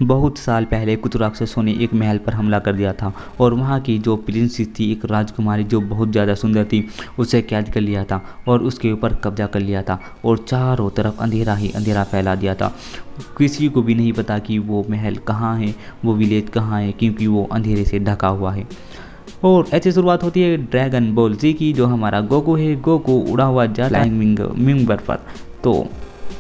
बहुत साल पहले कुछ राक्षसों ने एक महल पर हमला कर दिया था और वहाँ की जो प्रिंसेस थी, एक राजकुमारी जो बहुत ज़्यादा सुंदर थी, उसे कैद कर लिया था और उसके ऊपर कब्जा कर लिया था और चारों तरफ अंधेरा ही अंधेरा फैला दिया था। किसी को भी नहीं पता कि वो महल कहाँ है, वो विलेज कहाँ है, क्योंकि वो अंधेरे से ढका हुआ है। और ऐसी शुरुआत होती है ड्रैगन बॉल जी की। जो हमारा गोकू है, गोकू उड़ा हुआ जाता है मिंबर पर। तो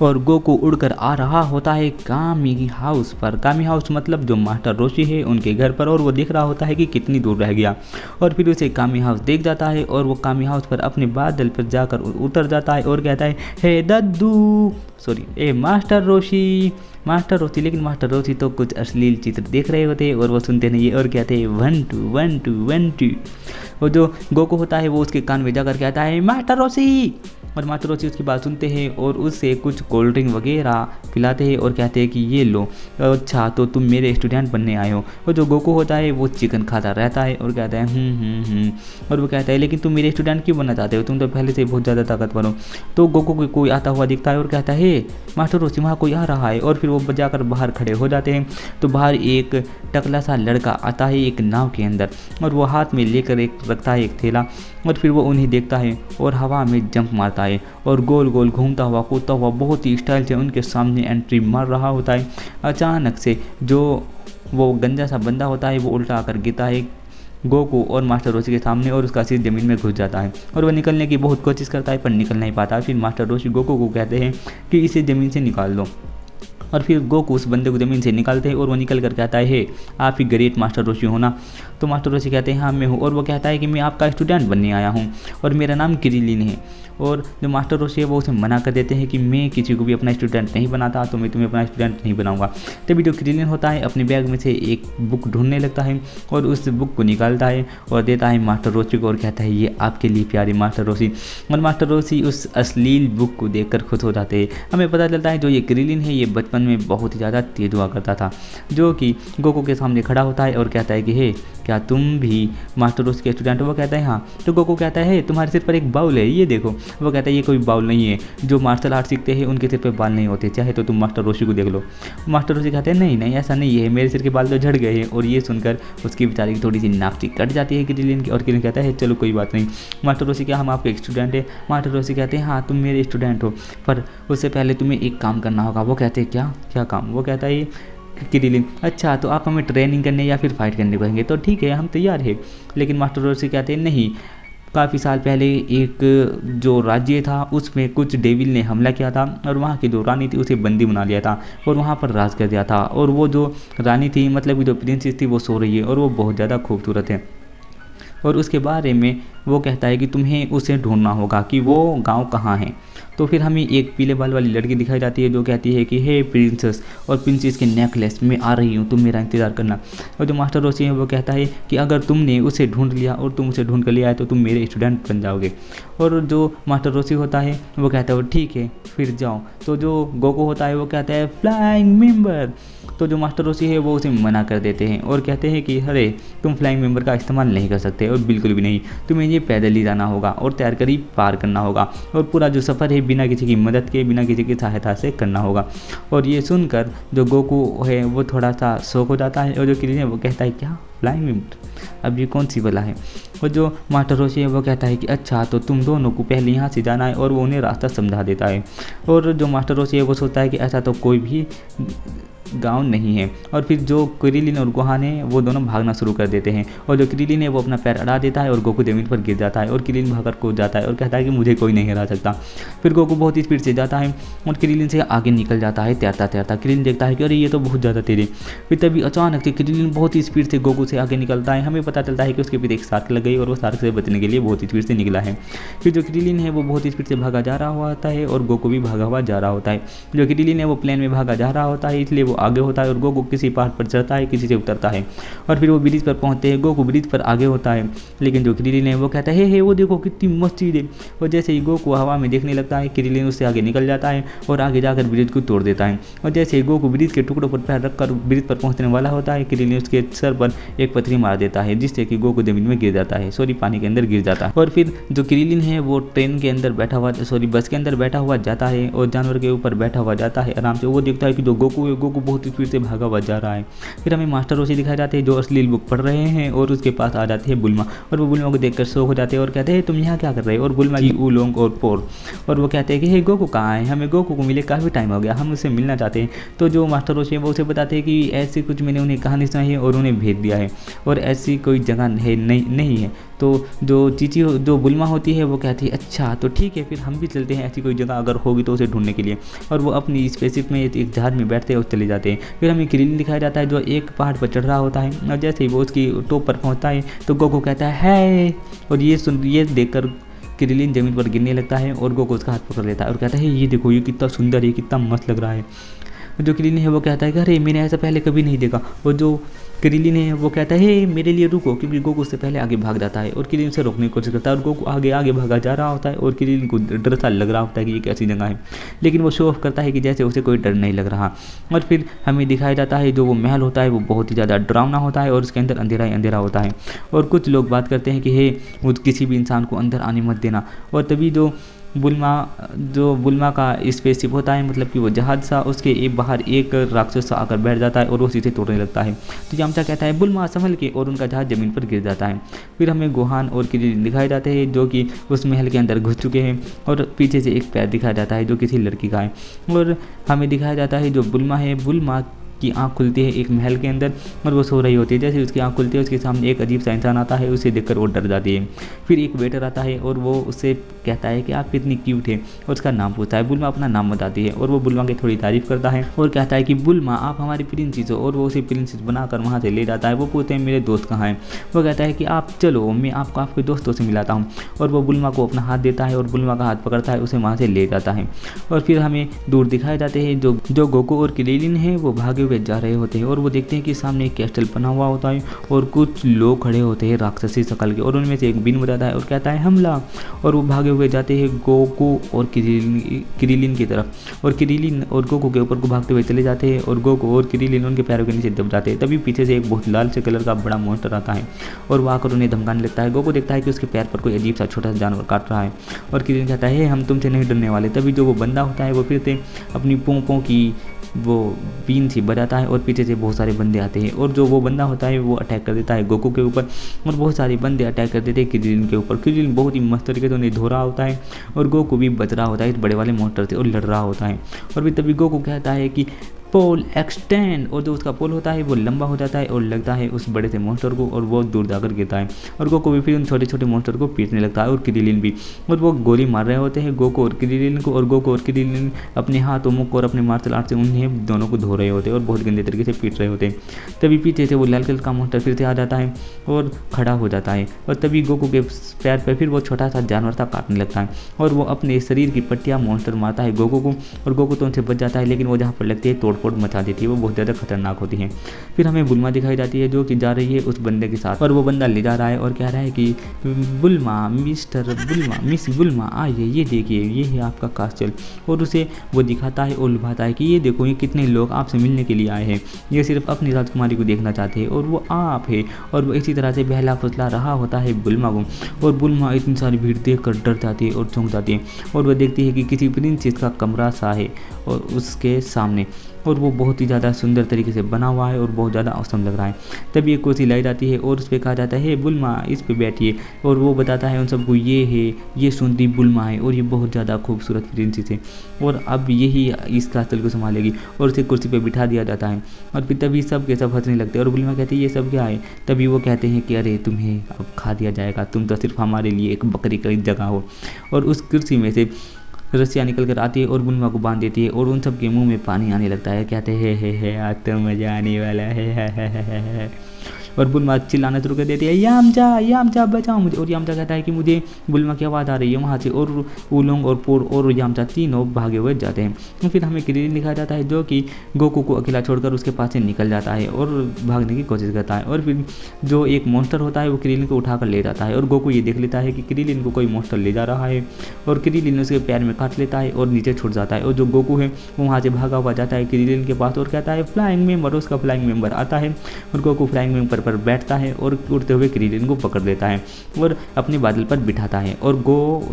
और गोकू उड़कर आ रहा होता है कामी हाउस पर। कामी हाउस मतलब जो मास्टर रोशी है उनके घर पर, और वो देख रहा होता है कि कितनी दूर रह गया। और फिर उसे कामी हाउस देख जाता है और वो कामी हाउस पर अपने बादल पर जाकर उतर जाता है और कहता है, हे दद्दू, सॉरी ए मास्टर रोशी, मास्टर रोशी। लेकिन मास्टर रोशी तो कुछ अश्लील चित्र देख रहे होते हैं और वो सुनते नहीं है और कहते हैं 1 2 1 2 1 2। और जो गोकू होता है वो उसके कान में जाकर कहता है, मास्टर रोशी। और मास्टर रोशी उसकी बात सुनते हैं और उससे कुछ कोल्ड ड्रिंक वगैरह पिलाते हैं और कहते हैं कि ये लो, अच्छा तो तुम मेरे स्टूडेंट बनने आए हो। और जो गोकू होता है वो चिकन खाता रहता है और कहता है और वो कहता है, लेकिन तुम मेरे स्टूडेंट क्यों बनना चाहते हो, तुम तो पहले से बहुत ज़्यादा ताकतवर हो। तो गोकू को कोई आता हुआ दिखता है और कहता है, मास्टर रोशी वहाँ कोई आ रहा है। और फिर वो जाकर बाहर खड़े हो जाते हैं। तो बाहर एक टकला सा लड़का आता है एक नाव के अंदर और वो हाथ में लेकर एक रखता है एक थैला। और फिर वो उन्हें देखता है और हवा में जंप मारता है और गोल गोल घूमता हुआ कूदता हुआ बहुत ही स्टाइल से उनके सामने एंट्री मार रहा होता है। अचानक से जो वो गंजा सा बंदा होता है वो उल्टा आकर गिरता है गोकू और मास्टर रोशी के सामने और उसका सिर ज़मीन में घुस जाता है। और वह निकलने की बहुत कोशिश करता है पर निकल नहीं पाता। फिर मास्टर रोशी गोकू को कहते हैं कि इसे ज़मीन से निकाल दो। और फिर गोकू उस बंदे को ज़मीन से निकालते हैं और वो निकल कर कहता है, हे आप ही ग्रेट मास्टर रोशी हो ना। तो मास्टर रोशी कहते हैं, हाँ मैं हूँ। और वो कहता है कि मैं आपका स्टूडेंट बनने आया हूँ और मेरा नाम क्रिलिन है। और जो मास्टर रोशी है वो उसे मना कर देते हैं कि मैं किसी को भी अपना स्टूडेंट नहीं बनाता, तो मैं तुम्हें अपना स्टूडेंट नहीं बनाऊंगा। तभी जो क्रिलिन होता है अपने बैग में से एक बुक ढूंढने लगता है और उस बुक को निकालता है और देता है मास्टर रोशी को और कहता है, ये आपके लिए प्यारे मास्टर रोशी। और मास्टर रोशी उस अश्लील बुक को देखकर खुश हो जाते हैं। हमें पता चलता है जो ये क्रिलिन है ये बचपन में बहुत ही ज़्यादा तेज हुआ करता था, जो कि गोकू के सामने खड़ा होता है और कहता है कि हे क्या तुम भी मास्टर रोशी के स्टूडेंट हो। वो कहता है हाँ। तो गोकू कहता है, तुम्हारे सिर पर एक बाउल है, ये देखो। वो कहता है ये कोई बाउल नहीं है, जो मार्शल आर्ट सीखते हैं उनके सिर पर बाल नहीं होते, चाहे तो तुम मास्टर रोशी को देख लो। मास्टर रोशी कहते हैं नहीं नहीं ऐसा नहीं है, मेरे सिर के बाल तो झड़ गए हैं। और ये सुनकर उसकी बेचारी की थोड़ी सी नाक कट जाती है क्रिलिन की। और क्रिलिन कहता है चलो कोई बात नहीं मास्टर रोशी, क्या हम आपके स्टूडेंट हैं। मास्टर रोशी कहते हैं हाँ तुम मेरे स्टूडेंट हो, पर उससे पहले तुम्हें एक काम करना होगा। वो कहते हैं क्या काम। वो कहता है क्रिलिन, अच्छा तो आप हमें ट्रेनिंग करने या फिर फाइट करने कहेंगे तो ठीक है हम तैयार हैं। लेकिन मास्टर रोशी कहते हैं नहीं, काफ़ी साल पहले एक जो राज्य था उसमें कुछ डेविल ने हमला किया था और वहाँ की जो रानी थी उसे बंदी बना लिया था और वहाँ पर राज कर दिया था। और वो जो रानी थी मतलब कि जो प्रिंसेस थी वो सो रही है और वो बहुत ज़्यादा खूबसूरत है। और उसके बारे में वो कहता है कि तुम्हें उसे ढूंढना होगा कि वो गांव कहाँ है। तो फिर हमें एक पीले बाल वाली लड़की दिखाई जाती है जो कहती है कि हे प्रिंसेस, और प्रिंसेस के नेकलेस मैं आ रही हूँ, तुम मेरा इंतज़ार करना। और जो मास्टर रोशी है वो कहता है कि अगर तुमने उसे ढूंढ लिया और तुम उसे ढूंढ कर ले आए तो तुम मेरे स्टूडेंट बन जाओगे। और जो मास्टर रोशी होता है वो कहता है ठीक है फिर जाओ। तो जो गोकू होता है वो कहता है फ्लाइंग मेंबर। तो जो मास्टर रोशी है वो उसे मना कर देते हैं और कहते हैं कि अरे तुम फ्लाइंग मेंबर का इस्तेमाल नहीं कर सकते और बिल्कुल भी नहीं, तुम्हें ये पैदल ही जाना होगा और तैर कर ही पार करना होगा और पूरा जो सफ़र है बिना किसी की मदद के बिना किसी की सहायता से करना होगा। और ये सुनकर जो गोकू है वो थोड़ा सा शौक हो जाता है और जो क्रिलिन है वो कहता है क्या फ्लाइंग मेंबर, अब ये कौन सी बला है। और जो मास्टर रोशी है वो कहता है कि अच्छा तो तुम दोनों को पहले यहाँ से जाना है और वो उन्हें रास्ता समझा देता है। और जो मास्टर रोशी है वो सोचता है कि ऐसा तो कोई भी गांव नहीं है। और फिर जो क्रिलिन और गोहान है वो दोनों भागना शुरू कर देते हैं और जो क्रिलिन है वो अपना पैर अड़ा देता है और गोकू जमीन पर गिर जाता है और क्रिलिन भागकर कूद जाता है और कहता है कि मुझे कोई नहीं हरा सकता। फिर गोकू बहुत ही स्पीड से जाता है और क्रिलिन से आगे निकल जाता है तैरता तैरता। क्रिलिन देखता है कि अरे ये तो बहुत ज़्यादा तेज है। फिर तभी अचानक से क्रिलिन बहुत ही स्पीड से गोकू से आगे निकलता है। हमें पता चलता है कि उसके पीछे एक शार्क लग गई और वो शार्क से बचने के लिए बहुत ही स्पीड से निकला है। फिर जो क्रिलिन है वो बहुत ही स्पीड से भागा जा रहा होता है और गोकू भी भागा हुआ जा रहा होता है। जो क्रिलिन है वो प्लेन में भागा जा रहा होता है इसलिए वो आगे होता है और गोकू किसी पहाड़ पर चढ़ता है, किसी से उतरता है। और फिर वो ब्रिज पर पहुंचते हैं। गोकू ब्रिज पर आगे होता है लेकिन जो क्रिलिन है वो कहता है हे वो देखो कितनी मस्त चीज़ है। और जैसे ही गोकू हवा में देखने लगता है क्रिलिन उससे आगे निकल जाता है और आगे जाकर ब्रिज को तोड़ देता है। और जैसे ही गोकू ब्रिज के टुकड़ों पर पैर रखकर ब्रिज पर पहुंचने वाला होता है क्रिलिन उसके सर पर एक पत्थर मार देता है जिससे कि गोकू जमीन में गिर जाता है, सॉरी पानी के अंदर गिर जाता है। और फिर जो क्रिलिन है वो ट्रेन के अंदर बैठा हुआ बस के अंदर बैठा हुआ जाता है और जानवर के ऊपर बैठा हुआ जाता है आराम से। वो देखता है कि जो गोकू है गोकू बहुत स्पीड से भागा हुआ जा रहा है। फिर हमें मास्टर रोशी दिखाए जाते हैं जो अश्लील बुक पढ़ रहे हैं और उसके पास आ जाती है बुल्मा, और वो बुल्मा को देखकर शौक हो जाते हैं और कहते हैं तुम यहाँ क्या कर रहे हो। और बुल्मा की ऊलोंग और पोर, और वो कहते हैं कि हे गोकू कहाँ है, हमें गोकू को मिले काफ़ी टाइम हो गया, हम उससे मिलना चाहते हैं। तो जो मास्टर रोशी है वो उसे बताते हैं कि ऐसी कुछ मैंने उन्हें कहानी सुनाई है और उन्हें भेज दिया है और ऐसी कोई जगह है नहीं है। तो जो चीची जो बुल्मा होती है वो कहती है अच्छा तो ठीक है, फिर हम भी चलते हैं ऐसी कोई जगह अगर होगी तो उसे ढूंढने के लिए। और वो अपनी स्पेसशिप में एक जहाज में बैठते हैं और चले जाते हैं। फिर हमें क्रिलिन दिखाया जाता है जो एक पहाड़ पर चढ़ रहा होता है, और जैसे ही वो उसकी टॉप पर पहुंचता है तो गोकू कहता है और ये देखकर क्रिलिन जमीन पर गिरने लगता है और गोकू उसका हाथ पकड़ लेता है और कहता है ये देखो ये कितना सुंदर है, कितना मस्त लग रहा है। जो क्रिलिन है वो कहता है कि अरे मैंने ऐसा पहले कभी नहीं देखा। और जो क्रिलिन है वो कहता है हे मेरे लिए रुको, क्योंकि गोकू उससे पहले आगे भाग जाता है और क्रिलिन उसे रोकने की कोशिश करता है और गोकू आगे आगे भागा जा रहा होता है और क्रिलिन को डर सा लग रहा होता है कि ये कैसी जगह है, लेकिन वो शो ऑफ करता है कि जैसे उसे कोई डर नहीं लग रहा। और फिर हमें दिखाया जाता है जो वो महल होता है वो बहुत ही ज़्यादा डरावना होता है और उसके अंदर अंधेरा ही अंधेरा होता है और कुछ लोग बात करते हैं कि हे वो किसी भी इंसान को अंदर आने मत देना। और तभी जो बुल्मा का स्पेसशिप होता है, मतलब कि वो जहाज सा, उसके बाहर एक राक्षस सा आकर बैठ जाता है और वो सीधे तोड़ने लगता है। तो यामचा कहता है बुल्मा संभल के, और उनका जहाज जमीन पर गिर जाता है। फिर हमें गोहान और क्रिलिन दिखाए जाते हैं जो कि उस महल के अंदर घुस चुके हैं और पीछे से एक पैर दिखाया जाता है जो किसी लड़की का है। और हमें दिखाया जाता है जो बुल्मा है, बुल्मा की आंख खुलती है एक महल के अंदर और वो सो रही होती है। जैसे उसकी आंख खुलती है उसके सामने एक अजीब सा इंसान आता है, उसे देखकर वो डर जाती है। फिर एक वेटर आता है और वो उससे कहता है कि आप कितनी क्यूट है और उसका नाम पूछता है। बुल्मा अपना नाम बताती है और वो बुल्मा की थोड़ी तारीफ करता है और कहता है कि बुल्मा आप हमारी प्रिंसेस हो, और वो उसे प्रिंसेस बनाकर वहाँ से ले जाता है। वो पूछते हैं मेरे दोस्त कहाँ हैं, वो कहता है कि आप चलो मैं आपको आपके दोस्तों से मिलाता हूँ, और वो बुल्मा को अपना हाथ देता है और बुल्मा का हाथ पकड़ता है, उसे वहाँ से ले जाता है। और फिर हमें दूर दिखाए जाते हैं जो गोकू और क्रिलिन है वो भागे हुए जा रहे होते हैं और वो देखते हैं कि सामने एक कैस्टल बना हुआ होता है और कुछ लोग खड़े होते हैं राक्षसी शकल के, और उनमें से एक बीन बजाता है और कहता है हमला, और वो भागे हुए जाते हैं गोकू और क्रिलिन की तरफ, और क्रिलिन और गोकू के ऊपर को भागते हुए चले जाते हैं और गोकू और क्रिलिन उनके पैरों के नीचे दब जाते हैं। तभी पीछे से एक बहुत लाल से कलर का बड़ा मॉन्स्टर आता है और वो आकर उन्हें धमकाने लगता है। गोकू देखता है कि उसके पैर पर कोई अजीब सा छोटा सा जानवर काट रहा है और क्रिलिन कहता है हम तुमसे नहीं डरने वाले। तभी जो वो बंदा होता है वो फिर से अपनी पोंपों की वो बीन सी बजाता है और पीछे से बहुत सारे बंदे आते हैं, और जो वो बंदा होता है वो अटैक कर देता है गोकू के ऊपर और बहुत सारे बंदे अटैक कर देते हैं क्रिलिन के ऊपर। क्रिलिन बहुत ही मस्त तरीके से उन्हें धो रहा होता है और गोकू भी बच रहा होता है इस बड़े वाले मॉन्स्टर से और लड़ रहा होता है। और फिर तभी गोकू कहता है कि पोल एक्सटेंड, और जो उसका पोल होता है वो लंबा हो जाता है और लगता है उस बड़े से मॉन्स्टर को और वो दूर जाकर गिरता है और गोकू भी फिर उन छोटे छोटे मॉन्स्टर को पीटने लगता है और क्रिलिन भी, और वो गोली मार रहे होते हैं गोकू और क्रिलिन को, और गोकू और क्रिलिन अपने हाथों मुख और अपने मार्शल आर्ट से उन्हें दोनों को धो रहे होते हैं और बहुत गंदे तरीके से पीट रहे होते हैं। तभी पीछे से वो लाल कलर का मॉन्स्टर फिर से आ जाता है और खड़ा हो जाता है, और तभी गोकू के पैर पर फिर वो छोटा सा जानवर सा काटने लगता है और वो अपने शरीर की पट्टियाँ मॉन्स्टर मारता है गोकू को, और गोकू तो उनसे बच जाता है, लेकिन वो जहाँ पर लगती है तोड़फोड़ मचा देती है, वो बहुत ज़्यादा खतरनाक होती है। फिर हमें बुल्मा दिखाई जाती है जो कि जा रही है उस बंदे के साथ, और वो बंदा ले जा रहा है और कह रहा है कि बुल्मा मिस्टर बुल्मा मिस बुल्मा आइए, ये देखिए ये है आपका कास्टल, और उसे वो दिखाता है और लुभाता है कि ये देखो ये कितने लोग आपसे मिलने के लिए आए हैं, ये सिर्फ अपनी राजकुमारी को देखना चाहते हैं और वो आप है। और वो इसी तरह से बहला फुसला रहा होता है बुल्मा को, और बुल्मा इतनी सारी भीड़ देख कर डर जाती है और चौंक जाती है, और वह देखती है कि किसी प्रिंसेस का कमरा सा है और उसके सामने, और वो बहुत ही ज़्यादा सुंदर तरीके से बना हुआ है और बहुत ज़्यादा औसम लग रहा है। तभी एक कुर्सी लाई जाती है और उस पर कहा जाता है बुल्मा इस पे बैठिए, और वो बताता है उन सबको ये सुंदरी बुल्मा है और ये बहुत ज़्यादा खूबसूरत प्रिंसेस है और अब यही इस कास्टल को संभालेगी, और उसे कुर्सी पे बिठा दिया जाता है। और फिर तभी सब के सब हंसने लगते हैं और बुल्मा कहती है ये सब क्या है। तभी वो कहते हैं कि अरे तुम्हें अब खा दिया जाएगा, तुम तो सिर्फ हमारे लिए एक बकरी की जगह हो। और उस कुर्सी में से रस्सियाँ निकल कर आती है और बुल्मा को बांध देती है और उन सब के मुंह में पानी आने लगता है। कहते हैं हे आज तो मजा आने वाला है। और बुल्मा चिल्लाना शुरू कर देती है यामचा बचाओ मुझे, और यामचा कहता है कि मुझे बुल्मा की आवाज़ आ रही है वहाँ से, और ऊलोंग और पोर और यामचा तीनों भागे हुए जाते हैं। तो फिर हमें क्रिलिन दिखाया जाता है जो कि गोकू को अकेला छोड़कर उसके पास से निकल जाता है और भागने की कोशिश करता है, और फिर जो एक मॉन्स्टर होता है वो क्रिलिन को उठाकर ले जाता है और गोकू ये देख लेता है कि क्रिलिन को कोई मॉन्स्टर ले जा रहा है, और क्रिलिन उसके पैर में काट लेता है और नीचे छूट जाता है, और जो गोकू है वो वहाँ से भागा हुआ जाता है क्रिलिन के पास और कहता है फ्लाइंग मेंबर, उसका फ्लाइंग मेंबर आता है और गोकू फ्लाइंग मेंबर पर बैठता है और उड़ते हुए क्रिलिन को पकड़ लेता है और अपने बादल पर बिठाता है। और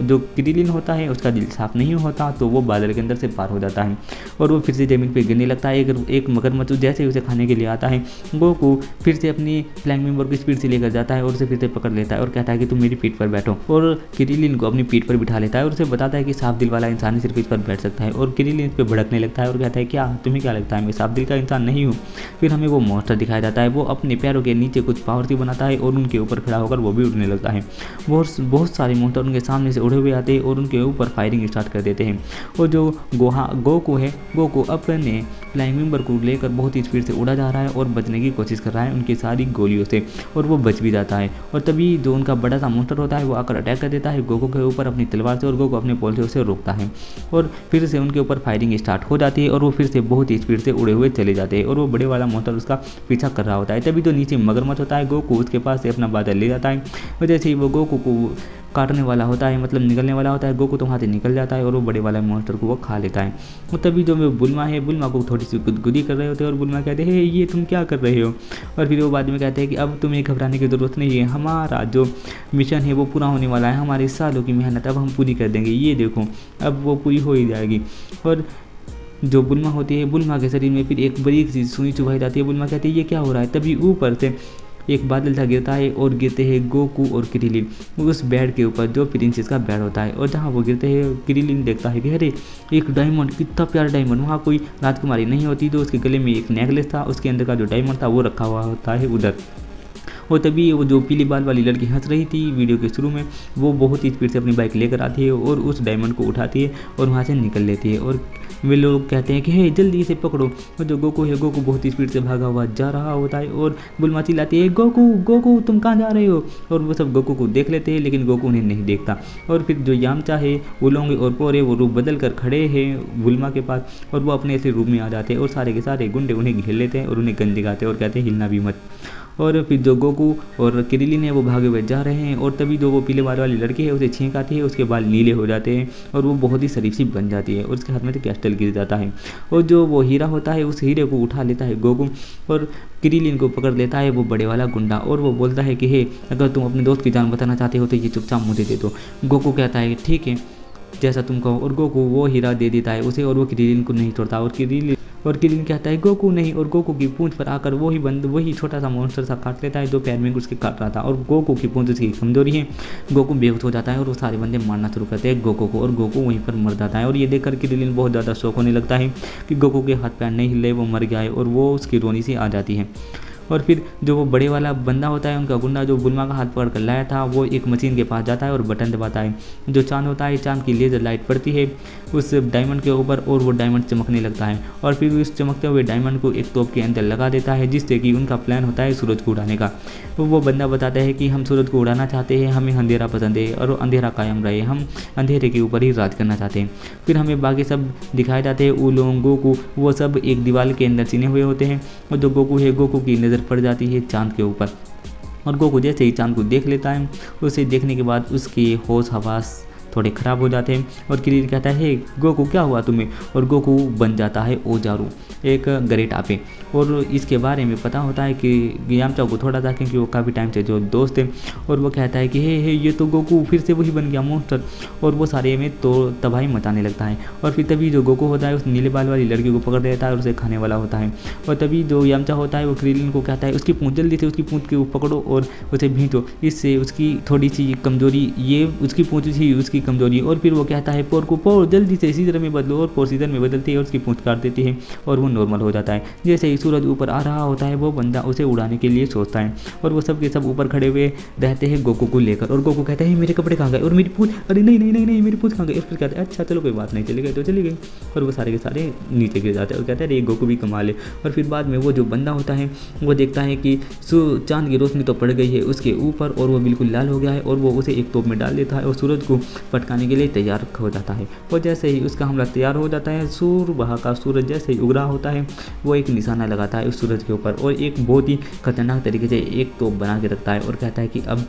जो क्रिलिन होता है उसका दिल साफ नहीं होता, तो वो बादल के अंदर से पार हो जाता है और वो फिर से ज़मीन पर गिरने लगता है। एक मगरमच्छ जैसे ही उसे खाने के लिए आता है, गोकू फिर से अपनी फ्लाइंग मेंबर की स्पीड से लेकर जाता है और उसे फिर से पकड़ लेता है और कहता है कि तुम मेरी पीठ पर बैठो। और क्रिलिन को अपनी पीठ पर बिठा लेता है और उसे बताता है कि साफ दिल वाला इंसान ही सिर्फ इस पर बैठ सकता है। और क्रिलिन इस पर भड़कने लगता है और कहता है क्या तुम्हें क्या लगता है मैं साफ दिल का इंसान नहीं हूँ। फिर हमें वो मॉन्स्टर दिखाया जाता है, वो अपने पैरों के नीचे कुछ पावर सी बनाता है और उनके ऊपर खड़ा होकर वो भी उड़ने लगता है। बहुत सारे मॉन्स्टर उनके सामने से उड़े हुए आते हैं और उनके ऊपर फायरिंग स्टार्ट कर देते हैं। और जो गोकू अपने फ्लाइंग मेंबर को लेकर बहुत ही स्पीड से उड़ा जा रहा है और बचने की कोशिश कर रहा है उनकी सारी गोलियों से, और वो बच भी जाता है। और तभी जो उनका बड़ा सा मॉन्स्टर होता है वो आकर अटैक कर देता है गोकू के ऊपर अपनी तलवार से, और गोकू अपने पोल से उसे रोकता है और फिर से उनके ऊपर फायरिंग स्टार्ट हो जाती है और वो फिर से बहुत ही स्पीड से उड़े हुए चले जाते हैं और वो बड़े वाला मॉन्स्टर उसका पीछा कर रहा होता है। तभी तो नीचे मगरमच्छ होता है, गोकू उसके पास से अपना बादल ले जाता है और जैसे ही वो गोकू को काटने वाला होता है, मतलब निकलने वाला होता है, गोकू तो वहाँ से निकल जाता है और वो बड़े वाला मॉन्स्टर को वो खा लेता है। और तभी जो बुल्मा है, बुल्मा को थोड़ी सी गुदगुदी कर रहे होते हैं और बुल्मा कहते हैं ये तुम क्या कर रहे हो। और फिर वो बाद में कहते हैं कि अब तुम्हें घबराने की ज़रूरत नहीं है, हमारा जो मिशन है वो पूरा होने वाला है, हमारे सालों की मेहनत अब हम पूरी कर देंगे, ये देखो अब वो पूरी हो ही जाएगी। और जो बुल्मा होती है, बुल्मा के शरीर में फिर एक बड़ी सी सुई चुभाई जाती है। बुल्मा कहती है ये क्या हो रहा है। तभी ऊपर से एक बादल सा गिरता है और गिरते हैं गोकू और क्रिलिन उस बेड के ऊपर जो प्रिंसेस का बेड होता है। और जहाँ वो गिरते हैं क्रिलिन देखता है कि अरे एक डायमंड, कितना प्यारा डायमंड, वहाँ कोई राजकुमारी नहीं होती तो उसके गले में एक नेकलेस था, उसके अंदर का जो डायमंड था वो रखा हुआ होता है उधर। और तभी वो जो पीली बाल वाली लड़की हंस रही थी वीडियो के शुरू में, वो बहुत ही स्पीड से अपनी बाइक लेकर आती है और उस डायमंड को उठाती है और वहाँ से निकल लेती है। और वे लोग कहते हैं कि हे जल्दी इसे पकड़ो। और जो गोकू है, गोकू बहुत ही स्पीड से भागा हुआ जा रहा होता है और बुल्मा चिल्लाती है गोकू गोकू तुम कहाँ जा रहे हो। और वो सब गोकू को देख लेते हैं लेकिन गोकू उन्हें नहीं देखता। और फिर जो यामचा है, उलोंगे और पोरे वो रूप बदल कर खड़े हैं बुल्मा के पास और वो अपने ऐसे रूप में आ जाते हैं और सारे के सारे गुंडे उन्हें घेर लेते हैं और उन्हें गन दिखाते हैं और कहते हैं हिलना भी मत। और फिर जो गोकू और क्रिलिन है वो भागे हुए जा रहे हैं और तभी जो वो पीले बाल वाली लड़की है उसे छींक आती है, उसके बाल नीले हो जाते हैं और वो बहुत ही शरीफ सी बन जाती है और उसके हाथ में से कैस्टल गिर जाता है। और जो वो हीरा होता है उस हीरे को उठा लेता है गोकू और क्रिलिन को पकड़ लेता है वो बड़े वाला गुंडा और वो बोलता है कि हे अगर तुम अपने दोस्त की जान बचाना चाहते हो तो ये चुपचाप मुझे दे दो। गोकू कहता है ठीक है जैसा तुम कहो, और गोकू वो हीरा दे देता है उसे और वो क्रिलिन को नहीं छोड़ता। और क्रिलिन कहता है गोकू नहीं, और गोकू की पूंछ पर आकर वही छोटा सा मॉन्स्टर सा काट लेता है जो पैर में उसके काट रहा था। और गोकू की पूंछ उसकी कमजोरी है, गोकू बेहोश हो जाता है और वो सारे बंदे मारना शुरू करते हैं गोकू को और गोकू वहीं पर मर जाता है। और ये देखकर क्रिलिन बहुत ज़्यादा शौक होने लगता है कि गोकू के हाथ पैर नहीं हिले, वो मर गया है और वो उसकी रोनी सी आ जाती है। और फिर जो वो बड़े वाला बंदा होता है उनका गुंडा जो बुल्मा का हाथ पकड़ कर लाया था, वो एक मशीन के पास जाता है और बटन दबाता है। जो चांद होता है, चांद की लेजर लाइट पड़ती है उस डायमंड के ऊपर और वो डायमंड चमकने लगता है और फिर उस चमकते हुए डायमंड को एक तोप के अंदर लगा देता है जिससे कि उनका प्लान होता है सूरज को उड़ाने का। तो वो बंदा बताता है कि हम सूरज को उड़ाना चाहते हैं, हमें अंधेरा पसंद है और अंधेरा कायम रहे, हम अंधेरे के ऊपर ही राज करना चाहते हैं। फिर हमें बाकी सब दिखाए जाते हैं, उलोंग गोकू वो सब एक दीवार के अंदर चिने हुए होते हैं और जो गोकू है, गोकू की नज़र पड़ जाती है चांद के ऊपर और गोकू जैसे ही चांद को देख लेता है, उसे देखने के बाद उसके होश हवास थोड़े ख़राब हो जाते हैं और क्रिलिन कहता है गोकू क्या हुआ तुम्हें, और गोकू बन जाता है ओजारू एक गरेटा पे। और इसके बारे में पता होता है कि यामचा को थोड़ा सा, क्योंकि वो काफ़ी टाइम से जो दोस्त है, और वो कहता है कि हे ये तो गोकू फिर से वही बन गया मॉन्स्टर, और वो सारे में तो तबाही मचाने लगता है। और फिर तभी जो गोकू होता है उस नीले बाल वाली लड़की को पकड़ लेता है और उसे खाने वाला होता है। और तभी जो यामचा होता है वो क्रिलिन को कहता है उसकी पूंछ जल्दी से उसकी पूंछ के पकड़ो और उसे भींचो, इससे उसकी थोड़ी सी कमजोरी, ये उसकी पूंछ ही उसकी कमजोरी। और फिर वो कहता है पोर को पोर जल्दी से सीजर में बदलो, और पोर सीजर में बदलती है और उसकी पूंछ काट देती है और वो नॉर्मल हो जाता है। जैसे ही सूरज ऊपर आ रहा होता है वो बंदा उसे उड़ाने के लिए सोचता है और वो सब के सब ऊपर खड़े हुए रहते हैं गोकू को लेकर। और गोकू कहता है मेरे कपड़े कहाँ गए और मेरी पूंछ, अरे नहीं नहीं नहीं नहीं मेरी पूंछ कहाँ गई। और फिर कहते हैं अच्छा चलो कोई बात नहीं, चले गए तो चले गए। और वो सारे के सारे नीचे गिर जाते हैं और कहते हैं अरे गोकू भी कमाल है। और फिर बाद में वो जो बंदा होता है वो देखता है कि चांद की रोशनी तो पड़ गई है उसके ऊपर और वो बिल्कुल लाल हो गया है और वो उसे एक तोप में डाल देता है और सूरज को पटकाने के लिए तैयार हो जाता है। और जैसे ही उसका हमला तैयार हो जाता है, सूरबह का सूरज जैसे ही उग रहा होता है वो एक निशाना लगाता है उस सूरज के ऊपर और एक बहुत ही खतरनाक तरीके से एक तोप बना के रखता है और कहता है कि अब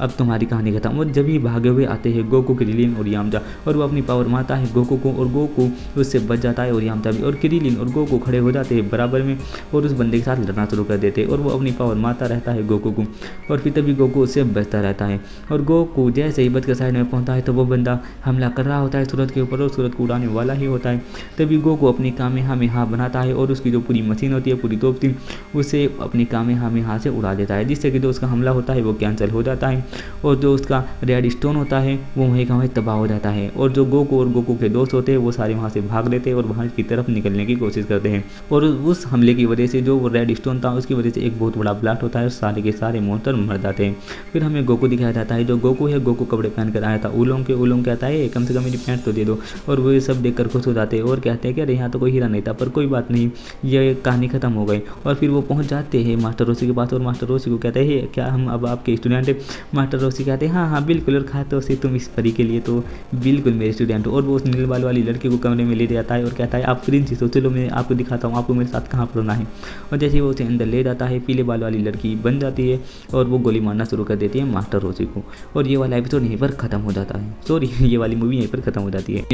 अब तुम्हारी कहानी खत्म। और जब ही भागे हुए आते हैं गोकू, क्रिलिन और यामचा, और वो अपनी पावर मारता है गोकू को, और गोकू उससे बच जाता है और यामचा भी, और क्रिलिन और गोकू खड़े हो जाते हैं बराबर में और उस बंदे के साथ लड़ना शुरू कर देते हैं। और वो अपनी पावर मारता रहता है गोकू को, और फिर तभी गोकू उससे बचता रहता है। और गोकू जैसे ही बचकर साइड में पहुंचता है तो वो बंदा हमला कर रहा होता है सूरज के ऊपर, और सूरज को उड़ाने वाला ही होता है। तभी गोकू अपनी कामेहामेहा बनाता है और उसकी जो पूरी मशीन होती है, पूरी तोप थी, उसे अपनी कामेहामेहा से उड़ा देता है, जिससे कि जो उसका हमला होता है वो कैंसिल हो जाता है। और जो उसका रेड स्टोन होता है वो वहीं का वहीं तबाह हो जाता है। और जो गोकू और गोकू के दोस्त होते हैं वो सारे वहाँ से भाग लेते हैं और वहाँ की तरफ निकलने की कोशिश करते हैं। और उस हमले की वजह से जो वो रेड स्टोन था उसकी वजह से एक बहुत बड़ा ब्लास्ट होता है और सारे के सारे मॉन्स्टर मर जाते हैं। फिर हमें गोकू दिखाया जाता है, जो गोकू है गोकू कपड़े पहन कर आया था उलोंग कहता है कम से कम मेरी पैंट तो दे दो। और वो ये सब देखकर खुश हो जाते हैं और कहते हैं कि अरे यहाँ तो कोई हीरा नहीं था, पर कोई बात नहीं, ये कहानी खत्म हो गई। और फिर वो पहुँच जाते हैं मास्टर रोशी के पास और मास्टर रोशी को कहते हैं क्या हम अब आपके स्टूडेंट हैं। मास्टर रोशी कहते हैं हाँ हाँ बिल्कुल, और खाते हो तुम इस परी के लिए तो बिल्कुल मेरे स्टूडेंट हो। और वो उस नील बाल वाली लड़की को कमरे में ले जाता है और कहता है आप प्रिंस हो, चलो मैं आपको दिखाता हूँ आपको मेरे साथ कहाँ पढ़ना है। और जैसे ही वो उसे अंदर ले जाता है पीले बाल वाली लड़की बन जाती है और वो गोली मारना शुरू कर देती है मास्टर रोशी को। और ये वाला एपिसोड यहीं पर खत्म हो जाता है, सॉरी ये वाली मूवी यहीं पर खत्म हो जाती है।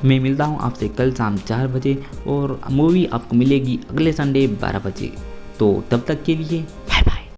मैं मिलता हूँ आपसे कल शाम 4 बजे और मूवी आपको मिलेगी अगले संडे 12 बजे। तो तब तक के लिए